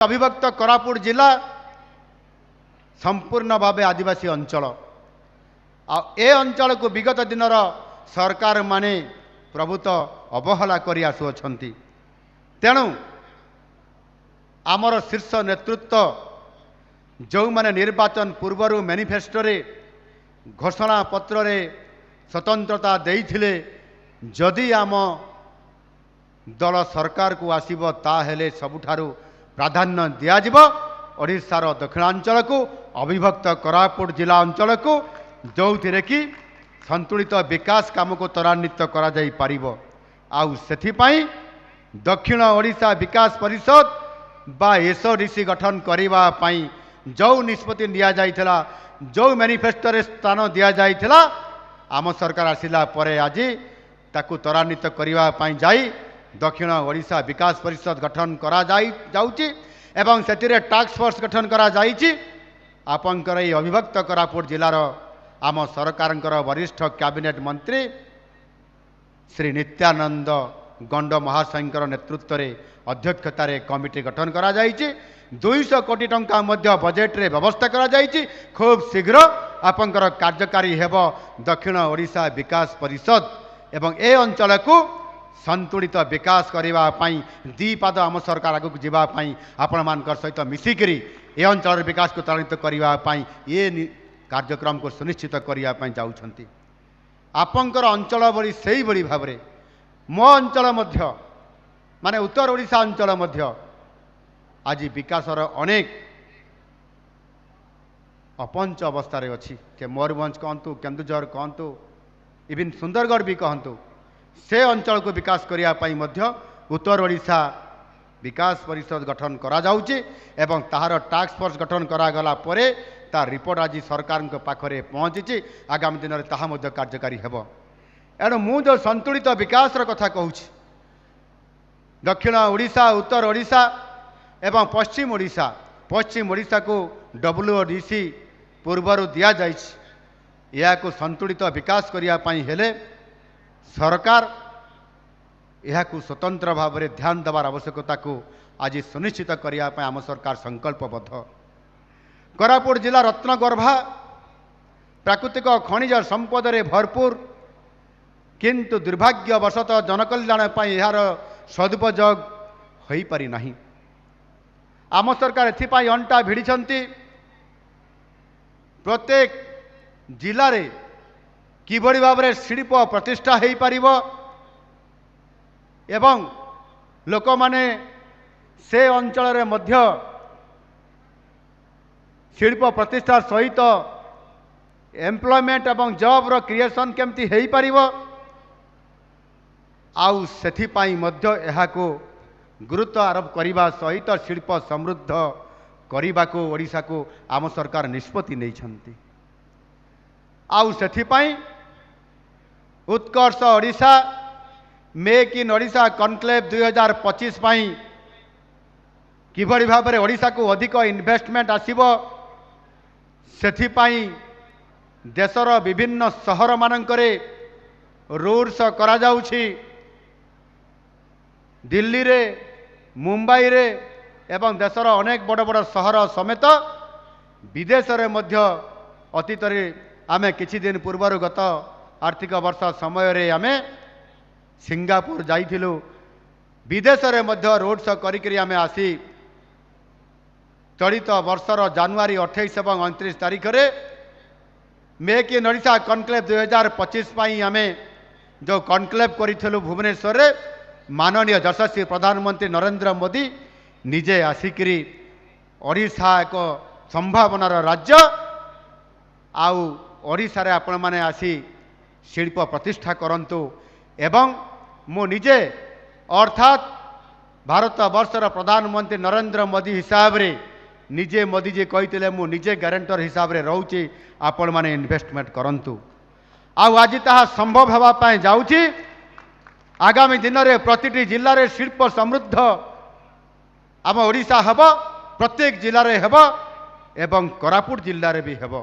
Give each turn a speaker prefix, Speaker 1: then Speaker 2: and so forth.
Speaker 1: अविभक्त कोरापुट जिला संपूर्ण भाव आदिवासी अंचल ए अंचल को विगत दिन सरकार माने प्रभुत अवहेला कर आसुअछंती। तेणु आमर शीर्ष नेतृत्व जो माने निर्वाचन पूर्वर मैनिफेस्टो रे घोषणा पत्र रे स्वतंत्रता देइथिले जदि आम दल सरकार को आसीबो ताहेले सबुठारु प्राधान्य दियाजिब ओडिशार दक्षिणांचल को अविभक्त कोरापुट जिला अंचल को जो थिरे कि संतुलित विकास काम को त्वरान्वित करा जाई पारिबो। आउ सेथिपाई दक्षिण ओडिशा विकास परिषद बा एसओडीसी गठन करिबा पाई जो निष्पत्ति दिया जाइथिला जो मैनिफेस्टो रे स्थान दिया जाइथिला आम सरकार आसिला परे आज ताकू त्वरान्वित करिबा पाई जाई दक्षिण ओडिशा विकास परिषद गठन करा जाउची एवं सेतिरे टास्क फोर्स गठन करा जाइची। आपनकर ए अविभक्त कोरापुट जिलार आम सरकारंकर वरिष्ठ कैबिनेट मंत्री श्री नित्यानंद गंड महाशयंकर नेतृत्व रे अध्यक्षतार कमिटी गठन करा जाइची। 200 कोटी टंका मध्य बजेट रे व्यवस्था करा जाइची। खूब शीघ्र आपनकर कार्यकारी हेब दक्षिण ओडिशा विकास परिषद एवं ए अंचल को संतुलित विकास करने दी पाद आम सरकार आगक जावाई आपण मान सहित मिसिकी ए अंचल विकास को त्वरान्वित करने ये कार्यक्रम को सुनिश्चित करने जाऊँगी। आपंकर अंचल बड़ी से बड़ी भाव में मो अंचल मध्य माने उत्तर ओडिशा अंचल मध्य आज विकासर अनेक अपंच अवस्था अच्छी के मयूरभंज कहतु केन्दुझर कहतु इवन सुंदरगढ़ भी कहतु से अंचल को विकास करने उत्तर ओडिशा विकास परिषद गठन करा जाउची एवं ताहार टास्क फोर्स गठन करागला परे तार रिपोर्ट आज सरकार पाखरे पहुँची आगामी दिन में ताहा मध्य कार्यकारी हेब। एणु मु जो संतुलित विकास कथा कहूँ दक्षिण ओडिशा उत्तर ओडिशा एवं पश्चिम ओडिशा को WODC पूर्वर दिया जाइछि। या को संतुलित विकास करने हेले सरकार यह स्वतंत्र भाव में ध्यान देवार आवश्यकता को आज सुनिश्चित करने आम सरकार संकल्पबद्ध। कोरापुट जिला रत्नगर्भा प्राकृतिक खनिज संपद रे भरपूर किंतु दुर्भाग्यवशतः जनकल्याण यार सदुपयोग हो पारि नाही। आम सरकार एथिपाई अंटा भिड़िछंती प्रत्येक जिले रे किभली भाव में शिल्प प्रतिष्ठा हो पारिब एवं लोक माने से अंचल रे मध्य शिल्प प्रतिष्ठा सहित एम्प्लॉयमेंट एवं जॉब रो क्रिएशन केमती हो पारिब आउ सेथिपाई मध्य एहाको गुरुत्व आरोप करने सहित शिल्प समृद्ध करने को ओडिशा को आम सरकार निष्पत्ति नहीं। आउ सेथिपाई उत्कर्ष Odisha make in Odisha conclave 2025 पाई किभली भाव में ओडिशा को अधिक इन्वेस्टमेंट आसीबो सेथिपाई देशर विभिन्न सहर मानकरे रोड्स करा जाउछि। दिल्ली रे मुंबई रे एवं देशर अनेक बड़ बड़ सहर समेत विदेश रे मध्य अतीत रे आमे किछि दिन पूर्वर गत आर्थिक वर्ष समय रे आमे सिंगापुर जाइथिलु विदेश रे मध्य रोड शो करिकरी आमे आसी चलित वर्षर जनवरी 28 एवं 29 तारीख रे मेक इन ओडिशा कॉन्क्लेव 2025 पाई आमे जो कॉन्क्लेव करिथिलु भुवनेश्वर रे माननीय यशस्वी प्रधानमंत्री नरेंद्र मोदी निजे आसिकरी ओडिशा एक संभावनार राज्य आउ ओडिशा रे आपण माने आसी शिल्प प्रतिष्ठा करंतु एवं मु निजे अर्थात भारत वर्षर प्रधानमंत्री नरेंद्र मोदी हिसाब रे निजे मोदी जी कहिथिले मु निजे गारंटर हिसाब रे रहउची आपण माने इन्वेस्टमेंट करंतु आउ आज ताहा संभव हेबा पाए जाउची। आगामी दिन में प्रतिटी जिले में शिल्प समृद्ध आम ओडिशा हेब प्रत्येक जिले में हेब एवं कोरापुट जिले में भी हेब।